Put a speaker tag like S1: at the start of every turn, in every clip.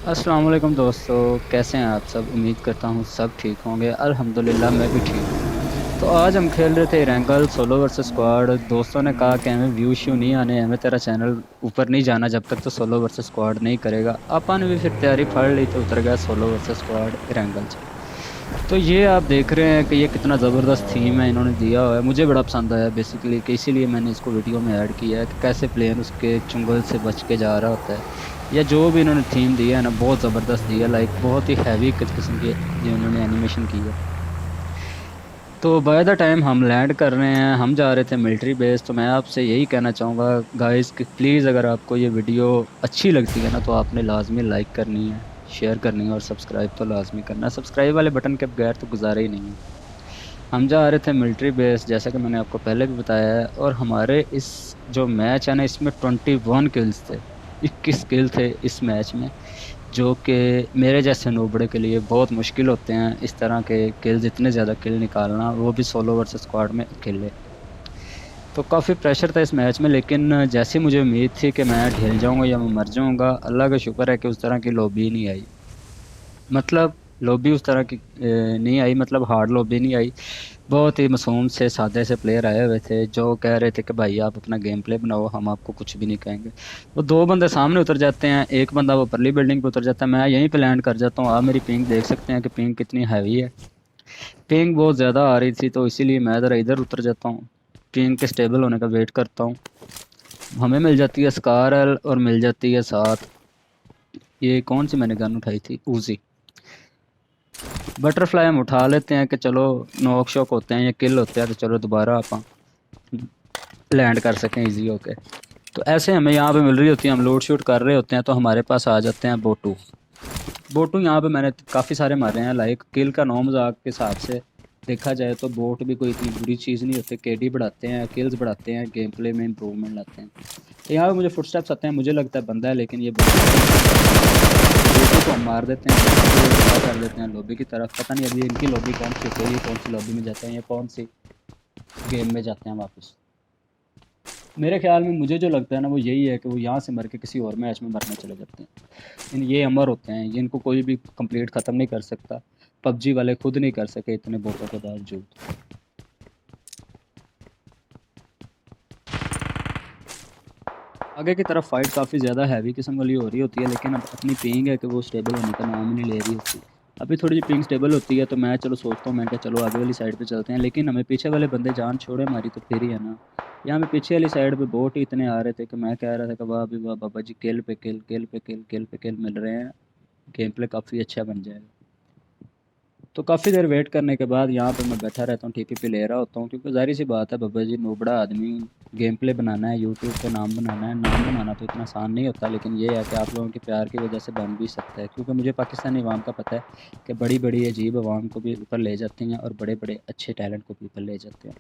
S1: अस्सलाम वालेकुम दोस्तों। कैसे हैं आप सब? उम्मीद करता हूँ सब ठीक होंगे। अल्हम्दुलिल्लाह मैं भी ठीक हूँ। तो आज हम खेल रहे थे रैंगल सोलो वर्सेस स्क्वाड। दोस्तों ने कहा कि हमें व्यू श्यू नहीं आने, हमें तेरा चैनल ऊपर नहीं जाना जब तक तो सोलो वर्सेस स्क्वाड नहीं करेगा। आपा ने भी फिर तैयारी फाड़ ली तो उतर गया सोलो वर्सेस स्क्वाड रैंगल। तो ये आप देख रहे हैं कि ये कितना ज़बरदस्त थीम है इन्होंने दिया हुआ है। मुझे बड़ा पसंद आया बेसिकली, कि इसीलिए मैंने इसको वीडियो में ऐड किया है कि कैसे प्लेयर उसके चुंगल से बच के जा रहा होता है। या जो भी इन्होंने थीम दिया है ना, बहुत ज़बरदस्त दिया है। लाइक बहुत ही हैवी किस्म की जो इन्होंने एनिमेशन की है। तो बाय द टाइम हम लैंड कर रहे हैं, हम जा रहे थे मिलिट्री बेस। तो मैं आपसे यही कहना चाहूँगा गाइस कि प्लीज़ अगर आपको ये वीडियो अच्छी लगती है ना तो आपने लाजमी लाइक करनी है, शेयर करनी है और सब्सक्राइब तो लाजमी करना है। सब्सक्राइब वाले बटन के बगैर तो गुजारा ही नहीं है। हम जा रहे थे मिलिट्री बेस जैसा कि मैंने आपको पहले भी बताया है, और हमारे इस जो मैच है ना इसमें 21 किल्स थे। 21 किल थे इस मैच में, जो कि मेरे जैसे नोबड़े के लिए बहुत मुश्किल होते हैं इस तरह के किल्स, इतने ज़्यादा किल निकालना, वो भी सोलो वर्सेस स्क्वाड में अकेले। तो काफ़ी प्रेशर था इस मैच में, लेकिन जैसी मुझे उम्मीद थी कि मैं ढल जाऊंगा या मैं मर जाऊंगा, अल्लाह का शुक्र है कि उस तरह की लॉबी नहीं आई। मतलब लॉबी उस तरह की नहीं आई, मतलब हार्ड लॉबी नहीं आई। बहुत ही मासूम से सादे से प्लेयर आए हुए थे जो कह रहे थे कि भाई आप अपना गेम प्ले बनाओ, हम आपको कुछ भी नहीं कहेंगे। वो दो बंदे सामने उतर जाते हैं, एक बंदा वो परली बिल्डिंग पे उतर जाता है, मैं यहीं पे लैंड कर जाता हूँ। आप मेरी पिंग देख सकते हैं कि पिंग कितनी हैवी है। पिंग बहुत ज़्यादा आ रही थी तो इसीलिए मैं ज़रा इधर उतर जाता हूँ, पिंग के स्टेबल होने का वेट करता हूँ। हमें मिल जाती है स्कारल और मिल जाती है साथ, ये कौन सी मैंने गन उठाई थी, उजी। बटरफ्लाई हम उठा लेते हैं कि चलो नॉक शॉक होते हैं या किल होते हैं तो चलो दोबारा आप लैंड कर सकें इजी होके। तो ऐसे हमें यहाँ पे मिल रही होती है, हम लोड शूट कर रहे होते हैं तो हमारे पास आ जाते हैं बोटू। बोटू यहाँ पे मैंने काफ़ी सारे मारे हैं। लाइक किल का नौ मजाक के हिसाब से देखा जाए तो बोट भी कोई इतनी बुरी चीज़ नहीं होती। केडी बढ़ाते हैं, किल्स बढ़ाते हैं, गेम प्ले में इंप्रूवमेंट लाते हैं। तो यहाँ पे मुझे फुटस्टेप्स आते हैं, मुझे लगता है बंदा है लेकिन ये बोटू को हम मार देते हैं, बोटू कर देते हैं लॉबी की तरफ। पता नहीं अभी इनकी लॉबी कौन सी होती है, ये कौन सी लॉबी में जाते हैं या कौन सी गेम में जाते हैं वापस। मेरे ख्याल में मुझे जो लगता है ना वो यही है कि वो यहाँ से मर के किसी और मैच में मरने चले जाते हैं। ये अमर होते हैं, ये इनको कोई भी कंप्लीट ख़त्म नहीं कर सकता। पबजी वाले खुद नहीं कर सके इतने बोटों के बावजूद। आगे की तरफ फाइट काफ़ी ज़्यादा हैवी किस्म वाली हो रही होती है, लेकिन अब अपनी पिंग है कि वो स्टेबल होने का नाम ही नहीं ले रही होती। अभी थोड़ी सी पिंग स्टेबल होती है तो मैं चलो सोचता हूँ मैं क्या चलो आगे वाली साइड पे चलते हैं, लेकिन हमें पीछे वाले बंदे जान छोड़े मारी तो फिर ही है ना। यहाँ पे पीछे वाली साइड पे बोट ही इतने आ रहे थे कि मैं कह रहा था कि वाह भी वाह बाबा जी, किल पे किल, किल पे किल, किल पे किल मिल रहे हैं। गेम प्ले काफ़ी अच्छा बन जाएगा। तो काफ़ी देर वेट करने के बाद यहाँ पे मैं बैठा रहता हूँ, टीपीपी ले रहा होता हूँ, क्योंकि जाहिर सी बात है बाबा जी नोबड़ा आदमी, गेम प्ले बनाना है, यूट्यूब पे नाम बनाना है। नाम बनाना तो इतना आसान नहीं होता, लेकिन ये है कि आप लोगों के प्यार की वजह से बन भी सकता है, क्योंकि मुझे पाकिस्तानी अवाम का पता है कि बड़ी बड़ी अजीब अवाम को भी ऊपर ले जाती हैं और बड़े बड़े अच्छे टैलेंट को भी ऊपर ले जाते हैं।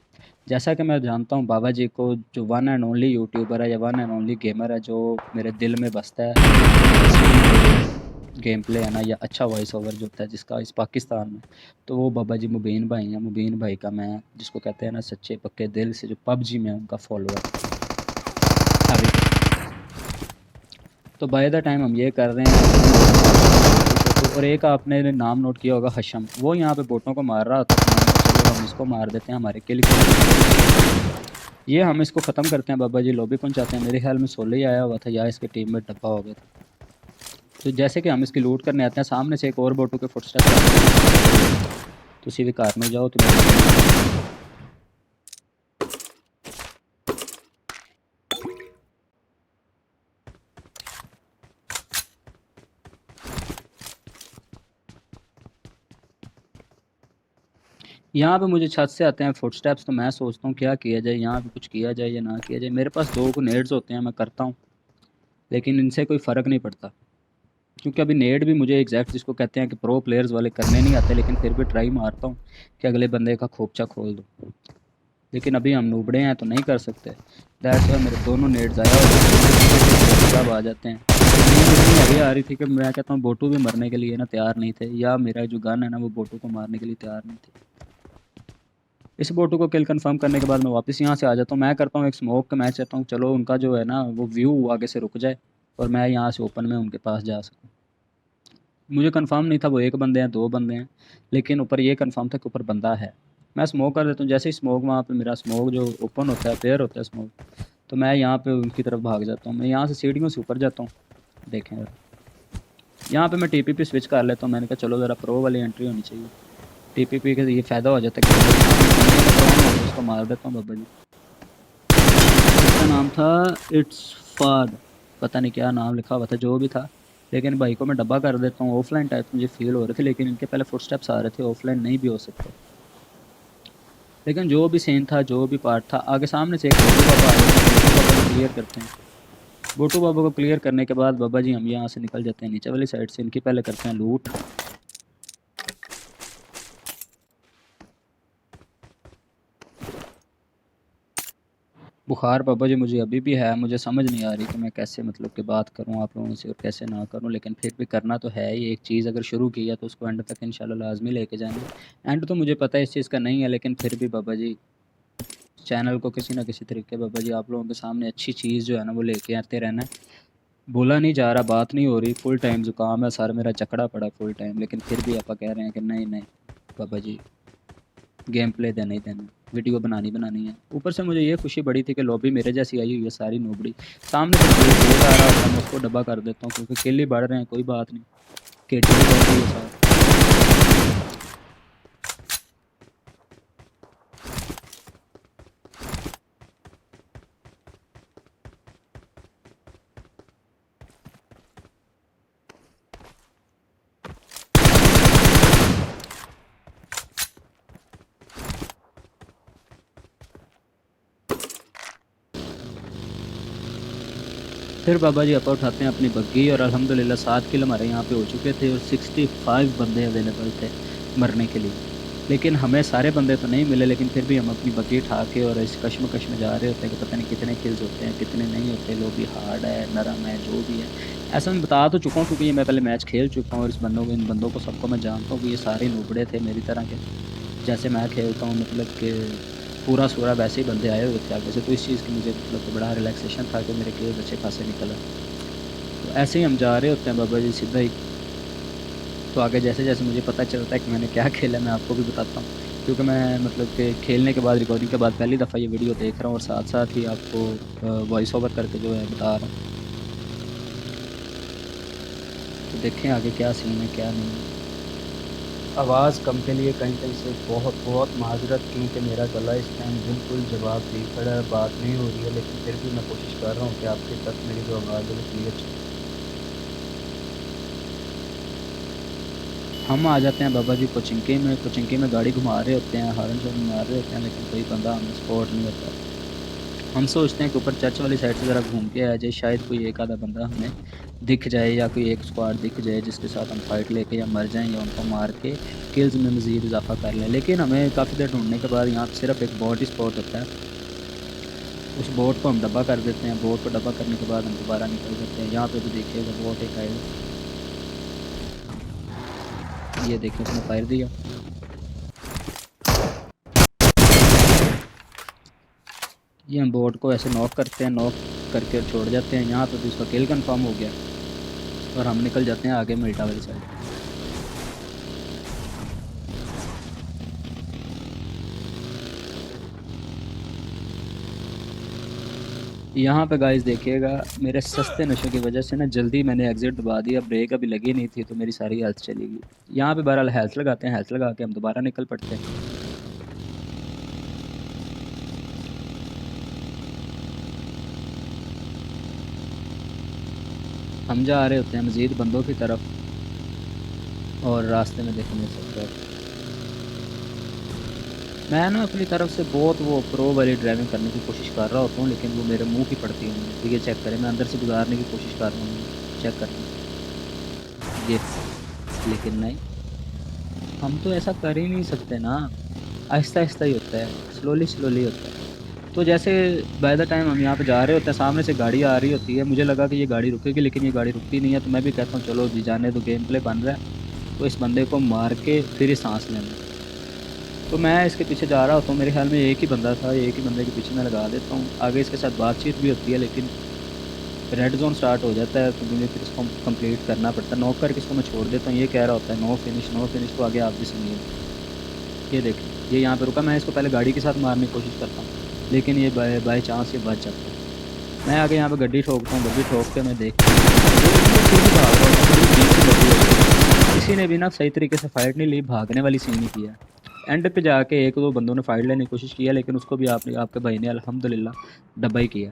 S1: जैसा कि मैं जानता हूँ बाबा जी को, जो वन एंड ओनली यूट्यूबर है या वन एंड ओनली गेमर है जो मेरे दिल में बसता है, गेम प्ले है ना या अच्छा वॉइस ओवर जो होता है जिसका इस पाकिस्तान में, तो वो बाबा जी मुबीन भाई हैं। मुबीन भाई का मैं जिसको कहते हैं ना सच्चे पक्के दिल से जो पबजी में उनका फॉलोअर हैवी किस्म। तो बाय द टाइम हम ये कर रहे हैं, और एक आपने नाम नोट किया होगा हशम, वो यहाँ पे बोटों को मार रहा होता है, तो मैंने कहा चलो हम इसको मार देते हैं, हमारे किल ये हम इसको ख़त्म करते हैं। बाबा जी लॉबी पहुँचाते हैं, मेरे ख्याल में 16 ही आया हुआ था या इसके टीम में डब्बा हो गया था। तो जैसे कि हम इसकी लूट करने आते हैं, सामने से एक और बोटो के फुटस्टेप्स आते हैं, तो सीधे कार में जाओ तो यहाँ पे मुझे छत से आते हैं फुटस्टेप्स। तो मैं सोचता हूँ क्या किया जाए, यहाँ पे कुछ किया जाए या ना किया जाए। मेरे पास दो को नेड्स होते हैं, मैं करता हूँ, लेकिन इनसे कोई फ़र्क नहीं पड़ता, क्योंकि अभी नेड भी मुझे एग्जैक्ट जिसको कहते हैं कि प्रो प्लेयर्स वाले करने नहीं आते, लेकिन फिर भी ट्राई मारता हूँ कि अगले बंदे का खोपचा खोल दूँ। लेकिन अभी हम नूबड़े हैं तो नहीं कर सकते। दैट्स वाई मेरे दोनों नेट्स आया और सब आ जाते हैं। नींद इतनी अभी आ रही थी कि मैं कहता हूँ बोटू भी मरने के लिए ना तैयार नहीं थे, या मेरा जो गन है ना वो बोटू को मारने के लिए तैयार नहीं थे। इस बोटू को किल कंफर्म करने के बाद मैं वापस यहाँ से आ जाता हूँ। मैं करता हूँ एक स्मोक का, मैं चाहता हूँ चलो उनका जो है ना वो व्यू आगे से रुक जाए और मैं यहाँ से ओपन में उनके पास जा सकूँ। मुझे कंफर्म नहीं था वो एक बंदे हैं दो बंदे हैं, लेकिन ऊपर ये कंफर्म था कि ऊपर बंदा है। मैं स्मोक कर देता हूँ, जैसे ही स्मोक वहाँ पे मेरा स्मोक जो ओपन होता है पेयर होता है स्मोक, तो मैं यहाँ पे उनकी तरफ भाग जाता हूँ। मैं यहाँ से सीढ़ियों से ऊपर जाता हूँ। देखें ज़रा, यहाँ पे मैं टीपीपी स्विच कर लेता हूँ। मैंने कहा चलो ज़रा प्रो वाली एंट्री होनी चाहिए। टीपीपी का ये फ़ायदा हो जाता है कि बाबा जी सामने बंदे का ड्रोन हो तो उसको मार देता हूँ बाबा जी। इसका नाम था इट्स फाद, पता नहीं क्या नाम लिखा हुआ था, जो भी था। लेकिन भाई को मैं डब्बा कर देता हूँ। ऑफलाइन टाइप मुझे फील हो रहे थे, लेकिन इनके पहले फुटस्टेप्स आ रहे थे, ऑफलाइन नहीं भी हो सकते। लेकिन जो भी सीन था, जो भी पार्ट था, आगे सामने से एक बोटू बाबा आ रहे थे। बोटू बाबा को क्लियर करते हैं। बोटू बाबा को क्लियर करने के बाद बाबा जी हम यहाँ से निकल जाते हैं नीचे वाली साइड से। इनकी पहले करते हैं लूट। बुखार बाबा जी मुझे अभी भी है, मुझे समझ नहीं आ रही कि मैं कैसे मतलब कि बात करूं आप लोगों से और कैसे ना करूं, लेकिन फिर भी करना तो है ही। एक चीज़ अगर शुरू की है तो उसको एंड तक इंशाल्लाह लाजमी लेके जाएंगे। एंड तो मुझे पता है इस चीज़ का नहीं है, लेकिन फिर भी बाबा जी चैनल को किसी ना किसी तरीके बाबा जी आप लोगों के सामने अच्छी चीज़ जो है ना वो लेके आते रहना है। बोला नहीं जा रहा, बात नहीं हो रही, फुल टाइम जुकाम है, सर मेरा जकड़ा पड़ा फुल टाइम, लेकिन फिर भी आप कह रहे हैं कि नहीं नहीं बाबा जी गेम प्ले देना ही देना, वीडियो बनानी है। ऊपर से मुझे ये खुशी बड़ी थी कि लॉबी मेरे जैसी आई हुई है सारी नोबड़ी। सामने से कोई बोट आ रहा होता मैं उसको डब्बा कर देता हूँ, क्योंकि किल ही बढ़ रहे हैं, कोई बात नहीं, केटी भी बढ़ रही है साथ। फिर बाबा जी अपा उठाते हैं अपनी बग्गी, और अल्हम्दुलिल्लाह 7 किल हमारे यहाँ पे हो चुके थे और 65 बंदे अवेलेबल थे मरने के लिए। लेकिन हमें सारे बंदे तो नहीं मिले, लेकिन फिर भी हम अपनी बग्गी उठा के और इस कश्मकश में जा रहे होते हैं कि पता नहीं कितने किल्स होते हैं कितने नहीं होते, लॉबी हार्ड है नरम है जो भी है। ऐसा मैं बता तो चुका हूँ, क्योंकि ये मैं पहले मैच खेल चुका हूँ और इस बंदों को इन बंदों को सबको मैं जानता हूँ कि ये सारे नुबड़े थे मेरी तरह के, जैसे मैं खेलता हूँ, मतलब कि पूरा सूरा वैसे ही बंदे आए हुए थे आगे से। तो इस चीज़ की मुझे मतलब कि बड़ा रिलैक्सेशन था कि मेरे केस अच्छे खासे निकला। तो ऐसे ही हम जा रहे होते हैं बाबा जी सीधा ही। तो आगे जैसे जैसे मुझे पता चलता है कि मैंने क्या खेला मैं आपको भी बताता हूँ, क्योंकि मैं मतलब कि खेलने के बाद रिकॉर्डिंग के बाद पहली दफ़ा ये वीडियो देख रहा हूँ और साथ साथ ही आपको वॉइस ओवर करके जो है बता रहा हूँ। तो देखें आगे क्या सीन है क्या नहीं है। आवाज़ कम के लिए कहीं कहीं से बहुत बहुत माजरत, क्योंकि मेरा गला इस टाइम बिल्कुल जवाब दे खड़ा है, बात नहीं हो रही है, लेकिन फिर भी मैं कोशिश कर रहा हूँ कि आपके तक मेरी जो आवाज़ है वो क्लियर। हम आ जाते हैं बाबा जी कोचिंकी में। कोचिंकी में गाड़ी घुमा रहे होते हैं, हॉर्न शॉर्न मार रहे होते हैं, लेकिन कोई बंदा हमें स्पॉट नहीं होता। हम सोचते हैं कि ऊपर चर्च वाली साइड से ज़रा घूम के आ जाए, शायद कोई एक आधा बंदा हमें दिख जाए या कोई एक स्क्वाड दिख जाए जिसके साथ हम फाइट लेके या मर जाएं या उनको मार के किल्स में मज़ीद इजाफा कर लें। लेकिन हमें काफ़ी देर ढूंढने के बाद यहाँ पे सिर्फ एक बोट ही स्पॉट होता है। उस बोट को हम डब्बा कर देते हैं। बोट को डब्बा करने के बाद हम दोबारा निकल जाते हैं। यहाँ पे भी देखिएगा बोट एक आएगा, ये देखिए उसने फायर दिया। ये हम बोट को ऐसे नॉक करते हैं, नॉक करके छोड़ जाते हैं। यहाँ पे भी उसका किल कंफर्म हो गया और हम निकल जाते हैं आगे मिल्टा वाली साइड। यहाँ पे गाइस देखिएगा, मेरे सस्ते नशों की वजह से ना जल्दी मैंने एग्जिट दबा दिया, ब्रेक अभी लगी नहीं थी तो मेरी सारी हेल्थ चली गई। यहाँ पे बहरहाल हेल्थ लगाते हैं, हेल्थ लगा के हम दोबारा निकल पड़ते हैं। हम जा रहे होते हैं मज़ीद बंदों की तरफ, और रास्ते में देखेंगे सब। मैं ना अपनी तरफ से बहुत वो प्रो वाली ड्राइविंग करने की कोशिश कर रहा होता हूँ, लेकिन वो मेरे मुंह की पड़ती है। तो ये चेक करें, मैं अंदर से गुजारने की कोशिश कर रहा हूँ, चेक करें ये, लेकिन नहीं, हम तो ऐसा कर ही नहीं सकते ना। आहिस्ता आहिस्ता ही होता है, स्लोली स्लोली होता है। तो जैसे बाय द टाइम हम यहाँ पे जा रहे होते हैं, सामने से गाड़ी आ रही होती है, मुझे लगा कि ये गाड़ी रुकेगी, लेकिन ये गाड़ी रुकती नहीं है। तो मैं भी कहता हूँ चलो जी जाने तो गेम प्ले बन रहा है, तो इस बंदे को मार के फिर ही सांस लेना। तो मैं इसके पीछे जा रहा होता हूँ, मेरे ख्याल में एक ही बंदा था, एक ही बंदे के पीछे मैं लगा देता हूँ। आगे इसके साथ बातचीत भी होती है, लेकिन रेड जोन स्टार्ट हो जाता है तो मुझे फिर इसको कंप्लीट करना पड़ता है। नॉक करके इसको मैं छोड़ देता हूँ, ये कह रहा होता है नो फिनिश नो फिनिश, तो आगे आप भी सुनिए। ये देखें, ये यहाँ पे रुका, मैं इसको पहले गाड़ी के साथ मारने की कोशिश करता हूँ, लेकिन ये बाई चांस ये बच जाता है। मैं आगे यहाँ पे गड्डी ठोकता हूँ, गड्डी ठोक के मैं देखता हूँ वो, लेकिन वो फिर भी भाग रहा होता है, मेरी बीच से गड्डी हो गई। किसी ने भी ना सही तरीके से फाइट नहीं ली, भागने वाली सीन नहीं किया। एंड पे जाके एक दो बंदों ने फाइट लेने की कोशिश किया, लेकिन उसको भी आपने आपके भाई ने अल्हम्दुलिल्लाह डब्बा ही किया।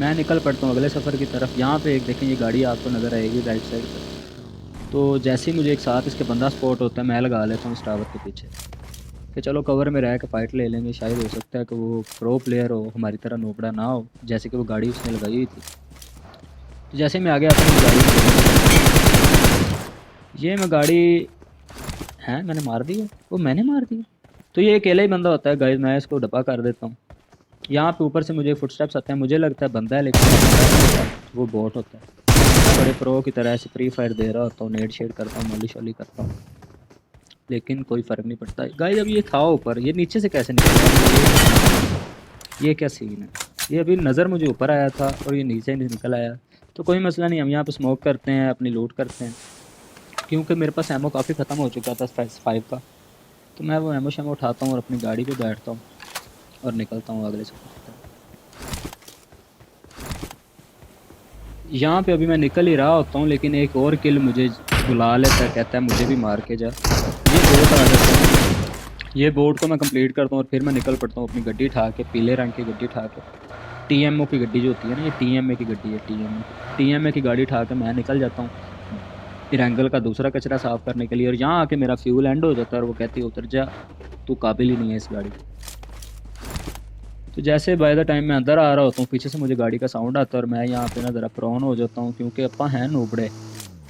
S1: मैं निकल पड़ता हूँ अगले सफ़र की तरफ। यहाँ पे एक देखें, ये गाड़ी आपको नज़र आएगी राइट साइड पर। तो जैसे ही मुझे एक साथ इसके बंदा स्पॉट होता है, मैं लगा लेता हूँ इस टावर के पीछे कि चलो कवर में रह के फ़ाइट ले लेंगे। शायद हो सकता है कि वो प्रो प्लेयर हो, हमारी तरह नोबड़ा ना हो, जैसे कि वो गाड़ी उसने लगाई हुई थी। तो जैसे मैं आगे आता हूँ गाड़ी ये मैं गाड़ी है मैंने मार दिया, वो मैंने मार दिया। तो ये अकेला ही बंदा होता है गाइस, मैं इसको डपा कर देता हूँ। यहाँ पे ऊपर से मुझे फुटस्टेप्स आते हैं, मुझे लगता है बंदा है, लेकिन वो बंदा नहीं होता, वो बॉट होता है। मैं बड़े प्रो की तरह ऐसे फ्री फायर दे रहा होता हूँ, नेट शेड करता हूँ, मॉली शॉली करता हूँ, लेकिन कोई फ़र्क नहीं पड़ता गाइस। अब ये था ऊपर, ये नीचे से कैसे निकला? ये क्या सीन है? ये अभी नज़र मुझे ऊपर आया था और ये नीचे नहीं निकल आया। तो कोई मसला नहीं, हम यहाँ पे स्मोक करते हैं, अपनी लूट करते हैं, क्योंकि मेरे पास एमओ काफ़ी ख़त्म हो चुका था 5 का। तो मैं वो एमओ शैमो उठाता हूँ और अपनी गाड़ी पे बैठता हूँ और निकलता हूँ अगले सफर की तरफ। यहाँ पे अभी मैं निकल ही रहा होता हूँ, लेकिन एक और किल मुझे बुला लेता है, कहता है मुझे भी मार के जा। ये बोट आ जाता है, ये बोट को मैं कंप्लीट करता हूँ और फिर मैं निकल पड़ता हूँ अपनी गड्डी उठा के, पीले रंग की गड्डी उठा के। टीएमओ की गड्डी जो होती है ना, ये टीएमए की गड्डी है, टीएमए की गाड़ी उठा के मैं निकल जाता हूँ इरेंगल का दूसरा कचरा साफ़ करने के लिए। और यहाँ आके मेरा फ्यूल एंड हो जाता है और वो कहती है उतर जा, तू काबिल ही नहीं है इस गाड़ी। तो जैसे बाय द टाइम मैं अंदर आ रहा होता हूँ, पीछे से मुझे गाड़ी का साउंड आता है और मैं यहाँ पे ना ज़रा प्रोन हो जाता हूँ, क्योंकि अपा हैं नूबड़े,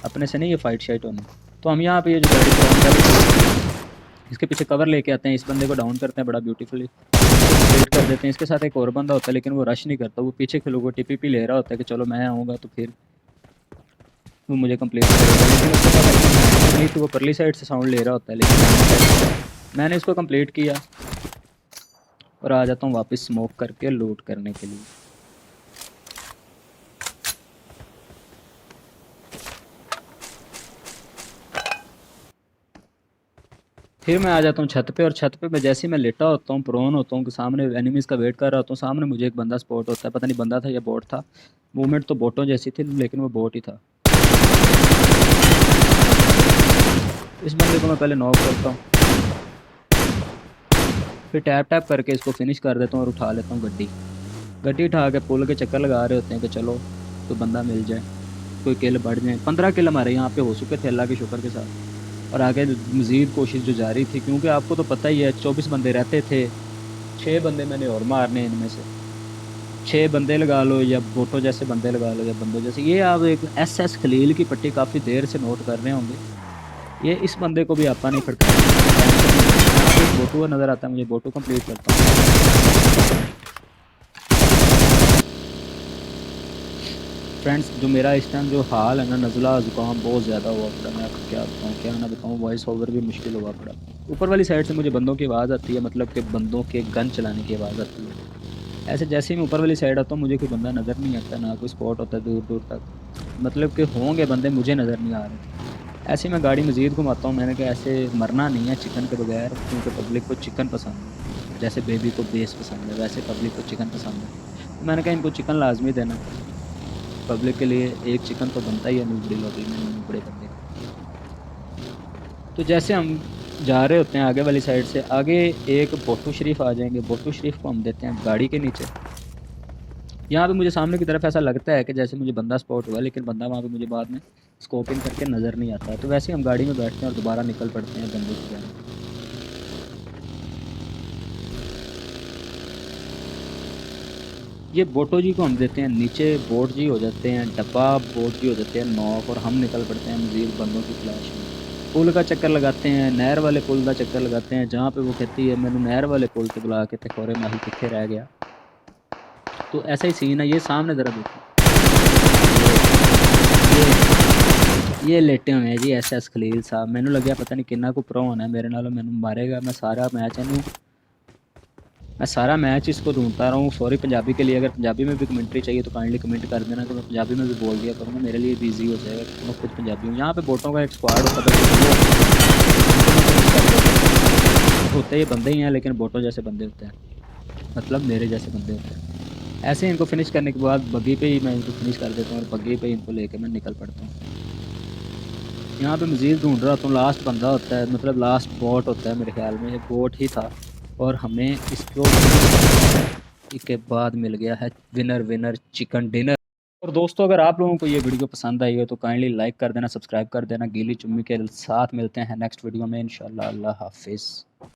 S1: अपने से नहीं ये फाइट शाइट होनी। तो हम यहाँ पे ये जो गाड़ी प्रोन कर, इसके पीछे कवर लेके आते हैं, इस बंदे को डाउन करते हैं बड़ा ब्यूटीफुली, वेट कर देते हैं। इसके साथ एक और बंदा होता है, लेकिन वो रश नहीं करता, वो पीछे के लोगों टीपीपी ले रहा होता है कि चलो मैं आऊँगा तो फिर वो मुझे कंप्लीट करेगा, लेकिन उसको पता नहीं कि वो परली साइड से साउंड ले रहा होता है। लेकिन मैंने इसको कंप्लीट किया और आ जाता हूँ वापस स्मोक करके लूट करने के लिए। फिर मैं आ जाता हूँ छत पे, और छत पे मैं जैसे ही मैं लेटा होता हूँ, प्रोन होता हूँ कि सामने एनिमीज़ का वेट कर रहा होता हूँ, सामने मुझे एक बंदा स्पॉट होता है, पता नहीं बंदा था या बोट था, मूवमेंट तो बोटों जैसी थी लेकिन वो बोट ही था। इस बंदे को मैं पहले नॉक करता हूँ, फिर टैप टैप करके इसको फिनिश कर देता हूँ और उठा लेता हूँ गड्डी उठा के पुल के चक्कर लगा रहे होते हैं कि चलो तो बंदा मिल जाए, कोई किल बढ़ जाए। 15 किल हमारे यहाँ पे हो चुके थे अल्लाह के शुक्र के साथ, और आगे मज़ीद कोशिश जो जारी थी, क्योंकि आपको तो पता ही है 24 बंदे रहते थे, 6 बंदे मैंने और मारने, इनमें से 6 बंदे लगा लो या बोटो जैसे बंदे लगा लो या बंदों जैसे। ये आप एक SS खलील की पट्टी काफ़ी देर से नोट कर रहे होंगे, ये इस बंदे को भी आपा नहीं फटका। बोटू नज़र आता है मुझे, बोटू कंप्लीट करता हूँ। फ्रेंड्स जो मेरा इस टाइम जो हाल है ना, नज़ला ज़ुकाम बहुत ज़्यादा हुआ पड़ा, मैं आपको क्या बताऊँ क्या ना बताऊँ, वॉइस ओवर भी मुश्किल हुआ पड़ा। ऊपर वाली साइड से मुझे बंदों की आवाज़ आती है, मतलब कि बंदों के गन चलाने की आवाज़ आती है। ऐसे जैसे ही मैं ऊपर वाली साइड आता हूँ मुझे कोई बंदा नज़र नहीं आता, ना कोई स्पॉट होता है दूर दूर तक, मतलब कि होंगे बंदे मुझे नज़र नहीं आ रहे। ऐसे मैं गाड़ी मज़ीद घुमाता हूँ, मैंने कहा ऐसे मरना नहीं है चिकन के बगैर, क्योंकि पब्लिक को चिकन पसंद है, जैसे बेबी को बेस पसंद है वैसे पब्लिक को चिकन पसंद है। तो मैंने कहा इनको चिकन लाजमी देना, पब्लिक के लिए एक चिकन तो बनता ही है नूबड़ी लॉबी में, नूबड़े बंदे का। तो जैसे हम जा रहे होते हैं आगे वाली साइड से, आगे एक बोटू शरीफ आ जाएंगे, बोटू शरीफ को हम देते हैं गाड़ी के नीचे, यहाँ पे मुझे सामने की तरफ ऐसा लगता है कि जैसे मुझे बंदा स्पॉट हुआ, लेकिन बंदा वहाँ पे मुझे बाद में स्कोपिंग करके नज़र नहीं आता। तो वैसे ही हम गाड़ी में बैठते हैं और दोबारा निकल पड़ते हैं बंदे की जाने। ये बोटो जी को हम देते हैं नीचे, बोट जी हो जाते हैं डब्बा, बोट जी हो जाते हैं नॉक, और हम निकल पड़ते हैं मजीद बंदों की तलाश में। पुल का चक्कर लगाते हैं, नहर वाले पुल का चक्कर लगाते हैं, जहाँ पे वो कहती है मैंने नहर वाले पुल से बुला के ते खोरे माही कितने रह गया। तो ऐसा ही सीन है। ये सामने ज़रा देखो, ये लेटे हुए हैं जी SS खलील साहब। मैंने लगे पता नहीं किन्ना को प्रो होना है मेरे नालों, मैंने मारेगा। मैं सारा मैच इसको ढूंढता रहा हूँ। सॉरी पंजाबी के लिए, अगर पंजाबी में भी कमेंट्री चाहिए तो काइंडली कमेंट कर देना, तो मैं पंजाबी में भी बोल दिया करूँगा, मेरे लिए भी ईजी हो जाएगा क्योंकि मैं खुद पंजाबी हूँ। यहाँ पे बोटों का एक स्क्वाड होता है, होते ही बंदे ही हैं लेकिन बोटों जैसे बंदे होते हैं, मतलब मेरे जैसे बंदे होते हैं। ऐसे ही इनको फिनिश करने के बाद बग्गी पे ही मैं इनको फिनिश कर देता हूँ और बग्गी पे इनको लेके मैं निकल पड़ता हूँ। यहाँ पे मज़ीद ढूंढ रहा हूँ, लास्ट बंदा होता है, मतलब लास्ट बोट होता है मेरे ख्याल में, ये बोट ही था। और हमें इसको के बाद मिल गया है विनर विनर चिकन डिनर। और दोस्तों अगर आप लोगों को ये वीडियो पसंद आई हो तो काइंडली लाइक कर देना, सब्सक्राइब कर देना। गीली चुम्मी के साथ मिलते हैं नेक्स्ट वीडियो में इंशाल्लाह। अल्लाह हाफिज़।